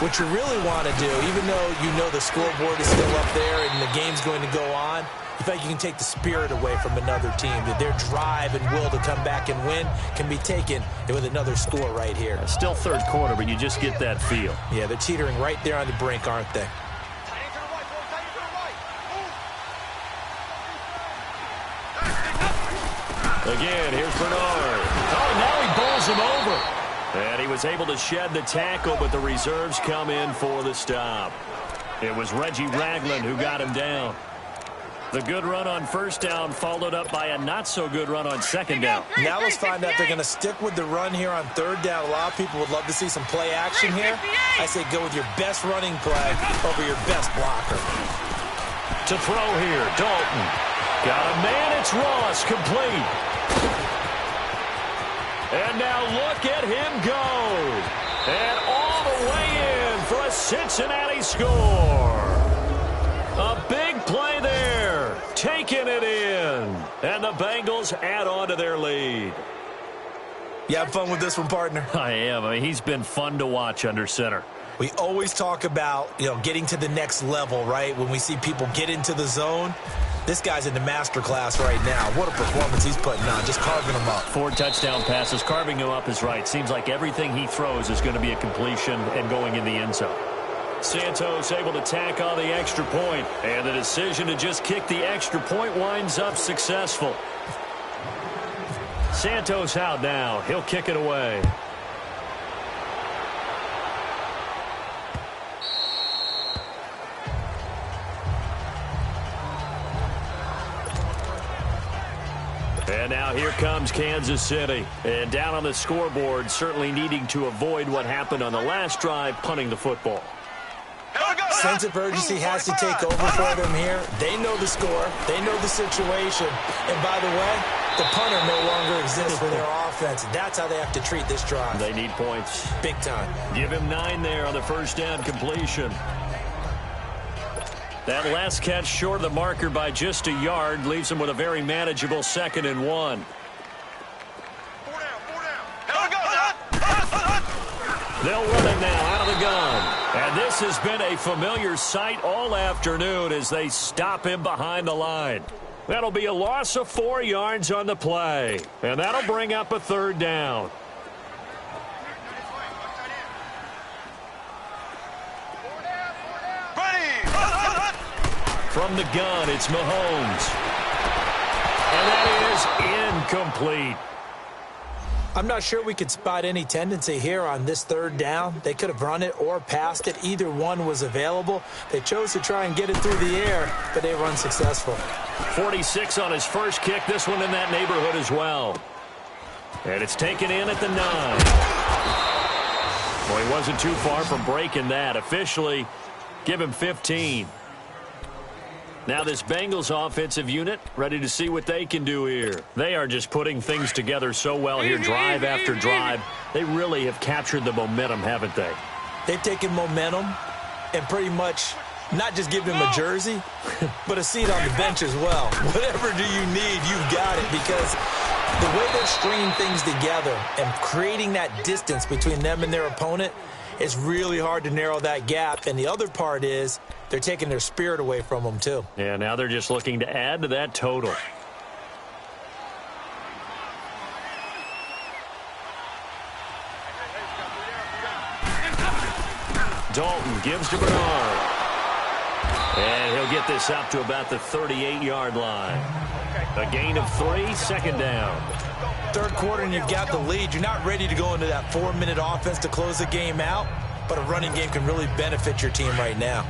what you really want to do, even though you know the scoreboard is still up there and the game's going to go on, you feel like you can take the spirit away from another team, that their drive and will to come back and win can be taken with another score right here. Still third quarter, but you just get that feel. Yeah, they're teetering right there on the brink, aren't they? Again, here's Bernard. Oh, now he bowls him over. And he was able to shed the tackle, but the reserves come in for the stop. It was Reggie Ragland who got him down. The good run on first down followed up by a not-so-good run on second down. Now let's find out they're going to stick with the run here on third down. A lot of people would love to see some play action here. I say go with your best running play over your best blocker. To throw here, Dalton. Got a man, it's Ross, complete. And now look at him go. And all the way in for a Cincinnati score. A big play there, taking it in, and the Bengals add on to their lead. You have fun with this one, partner? I am. I mean, he's been fun to watch under center. We always talk about, getting to the next level, right? When we see people get into the zone, This guy's in the master class right now. What a performance he's putting on, just carving them up. 4 touchdown passes. Carving him up is right. Seems like everything he throws is going to be a completion and going in the end zone. Santos able to tack on the extra point, and the decision to just kick the extra point winds up successful. Santos out now. He'll kick it away. And now here comes Kansas City. And down on the scoreboard, certainly needing to avoid what happened on the last drive, punting the football. Sense of urgency has to take over for them here. They know the score. They know the situation. And by the way, the punter no longer exists for their offense. That's how they have to treat this drive. They need points. Big time. Give him 9 there on the first down completion. That last catch short of the marker by just a yard leaves him with a very manageable 2nd and 1. They'll run it now out of the gun. And this has been a familiar sight all afternoon as they stop him behind the line. That'll be a loss of 4 yards on the play. And that'll bring up a 3rd down. From the gun, it's Mahomes. And that is incomplete. I'm not sure we could spot any tendency here on this 3rd down. They could have run it or passed it. Either one was available. They chose to try and get it through the air, but they were unsuccessful. 46 on his first kick. This one in that neighborhood as well. And it's taken in at the 9. Well, he wasn't too far from breaking that. Officially, give him 15. Now this Bengals offensive unit ready to see what they can do here. They are just putting things together so well here, drive after drive. They really have captured the momentum, haven't they? They've taken momentum and pretty much not just given him a jersey, but a seat on the bench as well. Whatever do you need, you've got it, because the way they're stringing things together and creating that distance between them and their opponent, it's really hard to narrow that gap. And the other part is they're taking their spirit away from them, too. Yeah, now they're just looking to add to that total. Dalton gives to Bernard. And he'll get this up to about the 38-yard line. A gain of 3, 2nd down. 3rd quarter and you've got the lead. You're not ready to go into that 4-minute offense to close the game out, but a running game can really benefit your team right now.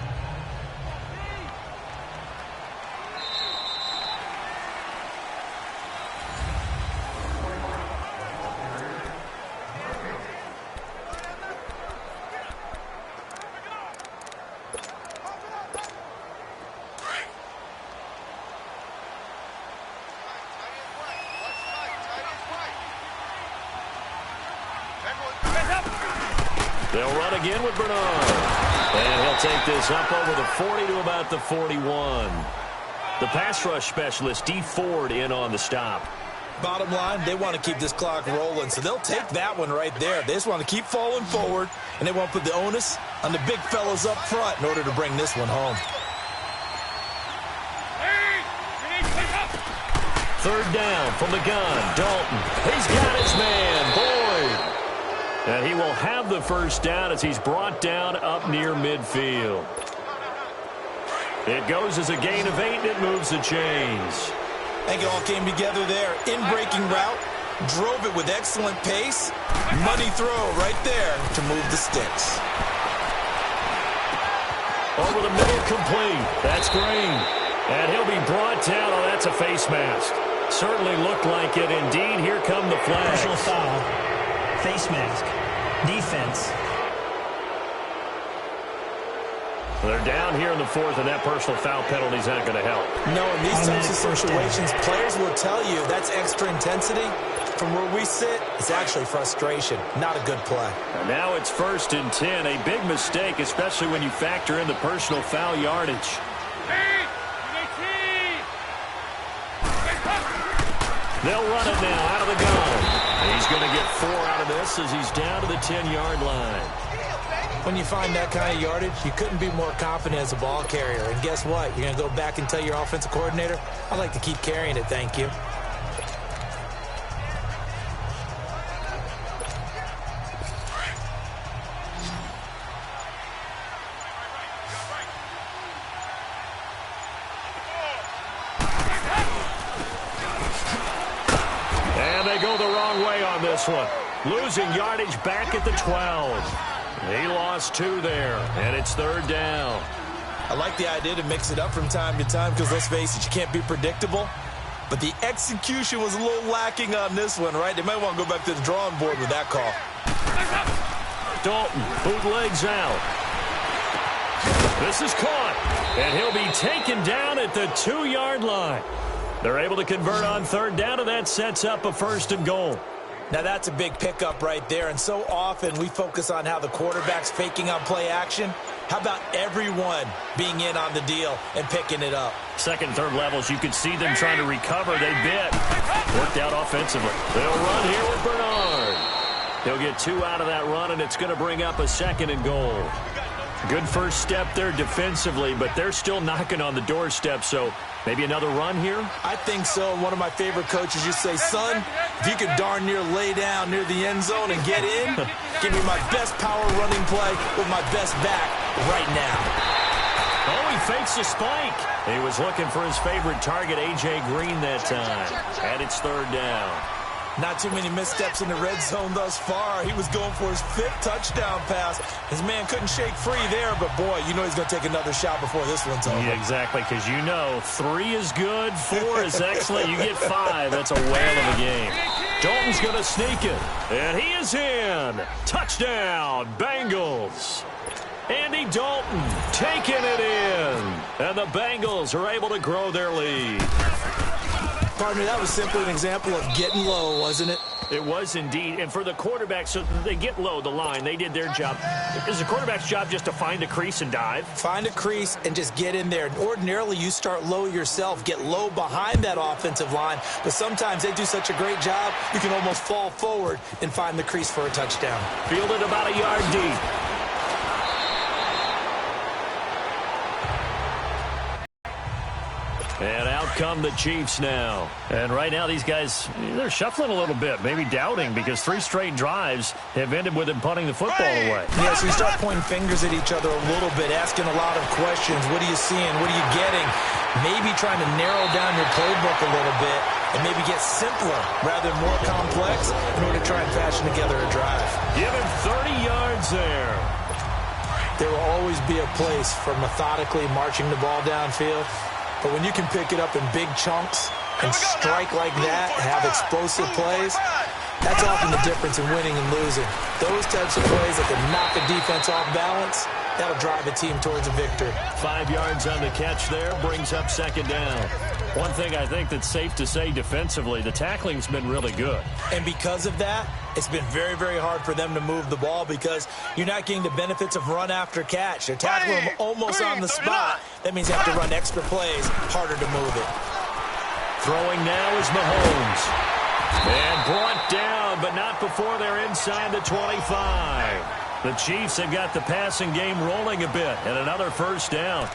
They'll run again with Bernard. And he'll take this up over the 40 to about the 41. The pass rush specialist, D. Ford, in on the stop. Bottom line, they want to keep this clock rolling, so they'll take that one right there. They just want to keep falling forward, and they want to put the onus on the big fellas up front in order to bring this one home. 3rd down from the gun. Dalton. He's got his man, Boyd. And he will have the first down as he's brought down up near midfield. It goes as a gain of 8, and it moves the chains. I think it all came together there. In-breaking route, drove it with excellent pace. Money throw right there to move the sticks. Over the middle, complete. That's Green. And he'll be brought down. Oh, that's a face mask. Certainly looked like it. Indeed, here come the flags. Personal foul. Face mask. Defense. They're down here in the 4th, and that personal foul penalty is not going to help. No, in these types of situations, players will tell you that's extra intensity. From where we sit, it's actually frustration, not a good play. And now it's 1st and 10, a big mistake, especially when you factor in the personal foul yardage. They'll run it now out of the gun. He's going to get 4 out of this as he's down to the 10-yard line. When you find that kind of yardage, you couldn't be more confident as a ball carrier. And guess what? You're going to go back and tell your offensive coordinator, I'd like to keep carrying it, thank you. And they go the wrong way on this one. Losing yardage back at the 12. He lost 2 there, and it's 3rd down. I like the idea to mix it up from time to time because, let's face it, you can't be predictable. But the execution was a little lacking on this one, right? They might want to go back to the drawing board with that call. Dalton bootlegs out. This is caught, and he'll be taken down at the 2-yard line. They're able to convert on 3rd down, and that sets up a 1st and goal. Now, that's a big pickup right there, and so often we focus on how the quarterback's faking on play action. How about everyone being in on the deal and picking it up? 2nd, 3rd levels, you could see them trying to recover. They bit. Worked out offensively. They'll run here with Bernard. He'll get 2 out of that run, and it's going to bring up a 2nd and goal. Good first step there defensively, but they're still knocking on the doorstep, so maybe another run here? I think so. One of my favorite coaches used to say, son, if you could darn near lay down near the end zone and get in, give me my best power running play with my best back right now. Oh, he fakes a spike. He was looking for his favorite target, A.J. Green, that time. And it's 3rd down. Not too many missteps in the red zone thus far. He was going for his 5th touchdown pass. His man couldn't shake free there, but boy, you know he's going to take another shot before this one's over. Yeah, exactly, because you know 3 is good, 4 is excellent. You get 5, that's a whale of a game. Dalton's going to sneak it, and he is in. Touchdown, Bengals. Andy Dalton taking it in, and the Bengals are able to grow their lead. Partner, that was simply an example of getting low, wasn't it? It was indeed. And for the quarterback, so they get low the line. They did their job. Is the quarterback's job just to find a crease and dive? Find a crease and just get in there. And ordinarily, you start low yourself, get low behind that offensive line. But sometimes they do such a great job, you can almost fall forward and find the crease for a touchdown. Fielded about a yard deep. And out come the Chiefs now. And right now these guys, they're shuffling a little bit, maybe doubting, because 3 straight drives have ended with them punting the football away. Yeah, so you start pointing fingers at each other a little bit, asking a lot of questions. What are you seeing? What are you getting? Maybe trying to narrow down your playbook a little bit and maybe get simpler rather than more complex in order to try and fashion together a drive. Give him 30 yards there. There will always be a place for methodically marching the ball downfield. But when you can pick it up in big chunks and strike like that, have explosive plays, that's often the difference in winning and losing. Those types of plays that can knock a defense off balance, that'll drive a team towards a victory. 5 yards on the catch there, brings up 2nd down. One thing I think that's safe to say defensively, the tackling's been really good. And because of that, it's been very, very hard for them to move the ball because you're not getting the benefits of run after catch. They're tackling them almost on the spot. That means you have to run extra plays, harder to move it. Throwing now is Mahomes. And brought down, but not before they're inside the 25. The Chiefs have got the passing game rolling a bit, and another 1st down.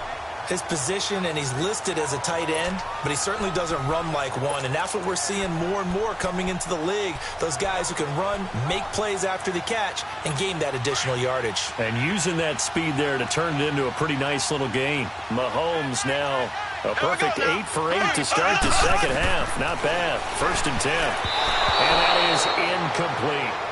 His position, and he's listed as a tight end, but he certainly doesn't run like one, and that's what we're seeing more and more coming into the league. Those guys who can run, make plays after the catch, and gain that additional yardage. And using that speed there to turn it into a pretty nice little game. Mahomes now a perfect 8 for 8 to start the 2nd half. Not bad. 1st and 10. And that is incomplete.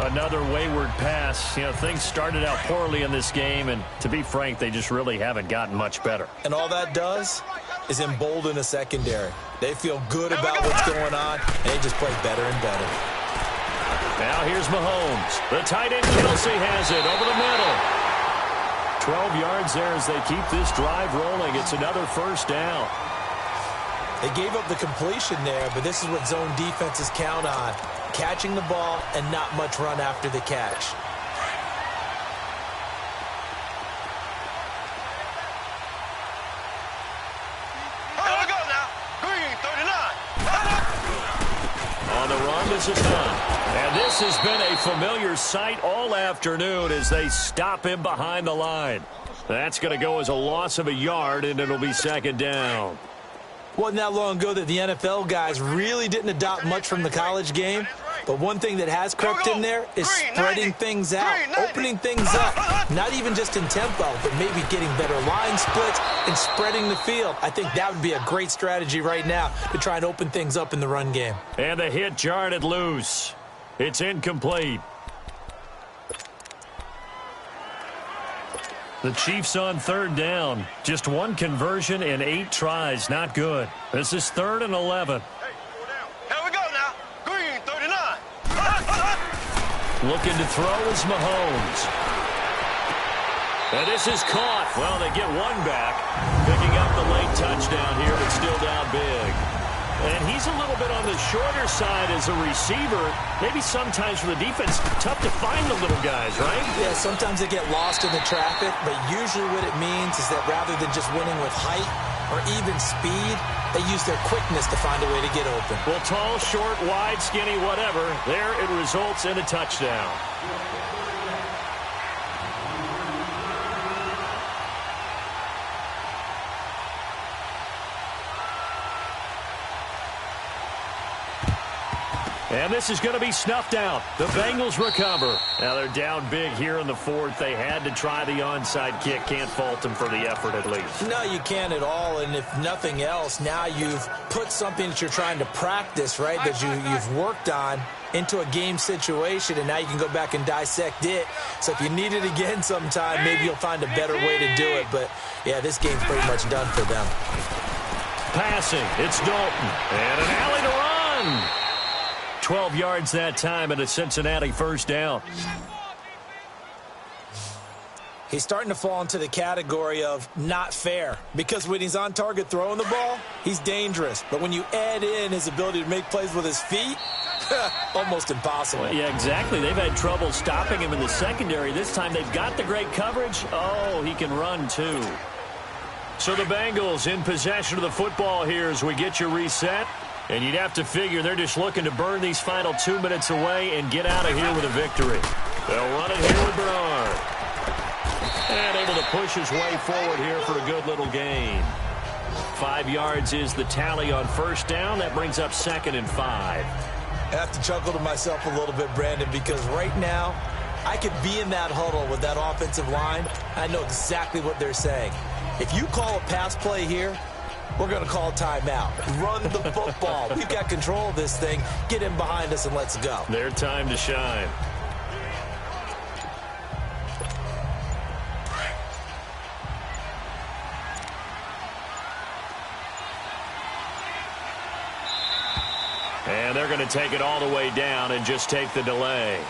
Another wayward pass. You know, things started out poorly in this game, and to be frank, they just really haven't gotten much better. And all that does is embolden a secondary. They feel good about what's going on, and they just play better and better. Now here's Mahomes. The tight end, Kelsey, has it over the middle. 12 yards there as they keep this drive rolling. It's another 1st down. They gave up the completion there, but this is what zone defenses count on. Catching the ball and not much run after the catch. Here we go now. Green, 39. On the run, this is done. And this has been a familiar sight all afternoon as they stop him behind the line. That's going to go as a loss of a yard, and it'll be second down. Wasn't that long ago that the NFL guys really didn't adopt much from the college game. But one thing that has crept in there is spreading things out, opening things up. Not even just in tempo, but maybe getting better line splits and spreading the field. I think that would be a great strategy right now to try and open things up in the run game. And the hit jarred it loose. It's incomplete. The Chiefs on third down. Just one conversion in 8 tries. Not good. This is 3rd and 11. Here we go now. Green, 39. Looking to throw is Mahomes. And this is caught. Well, they get one back. Picking up the late touchdown here, but still down big. And he's a little bit on the shorter side as a receiver. Maybe sometimes for the defense, tough to find the little guys, right? Yeah, sometimes they get lost in the traffic, but usually what it means is that rather than just winning with height or even speed, they use their quickness to find a way to get open. Well, tall, short, wide, skinny, whatever, there it results in a touchdown. And this is going to be snuffed out. The Bengals recover. Now they're down big here in the 4th. They had to try the onside kick. Can't fault them for the effort at least. No, you can't at all. And if nothing else, now you've put something that you're trying to practice, right, that you've worked on into a game situation, and now you can go back and dissect it. So if you need it again sometime, maybe you'll find a better way to do it. But, yeah, this game's pretty much done for them. Passing. It's Dalton. And an alley to run. 12 yards that time and a Cincinnati first down. He's starting to fall into the category of not fair, because when he's on target throwing the ball, he's dangerous. But when you add in his ability to make plays with his feet, almost impossible. Well, yeah, exactly. They've had trouble stopping him in the secondary. This time they've got the great coverage. Oh, he can run too. So the Bengals in possession of the football here as we get you reset. And you'd have to figure they're just looking to burn these final 2 minutes away and get out of here with a victory. They'll run it here with Bernard. And able to push his way forward here for a good little gain. 5 yards is the tally on first down. That brings up 2nd and 5. I have to chuckle to myself a little bit, Brandon, because right now I could be in that huddle with that offensive line. I know exactly what they're saying. If you call a pass play here, we're going to call timeout. Run the football. We've got control of this thing. Get in behind us and let's go. Their time to shine. And they're going to take it all the way down and just take the delay.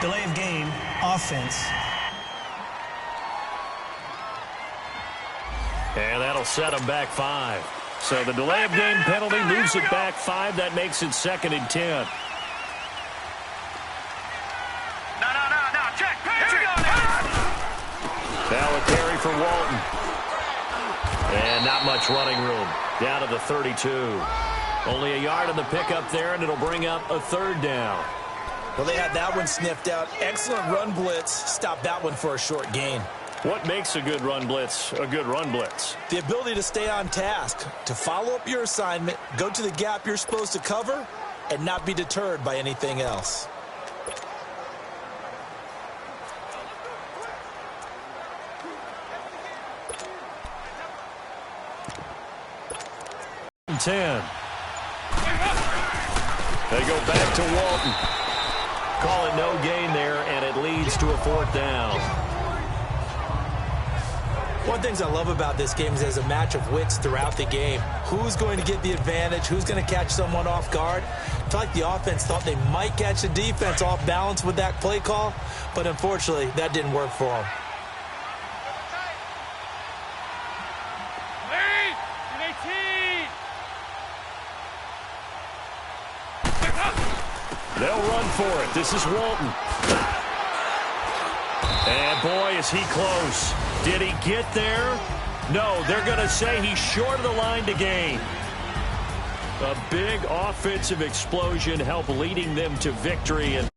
Delay of game, offense. And that'll set them back 5. So the delay of game penalty moves it back 5. That makes it 2nd and 10. No, check. Here we go now. Now a carry for Walton. And not much running room. Down to the 32. Only a yard on the pickup there, and it'll bring up a 3rd down. Well, they had that one sniffed out. Excellent run blitz. Stop that one for a short gain. What makes a good run blitz a good run blitz? The ability to stay on task, to follow up your assignment, go to the gap you're supposed to cover, and not be deterred by anything else. They go back to Walton. Call it no gain there, and it leads to a 4th down. One of the things I love about this game is there's a match of wits throughout the game. Who's going to get the advantage? Who's going to catch someone off guard? I feel like the offense thought they might catch the defense off balance with that play call, but unfortunately, that didn't work for them. They'll run for it. This is Walton. And boy, is he close. Did he get there? No, they're going to say he's short of the line to gain. A big offensive explosion helped leading them to victory. And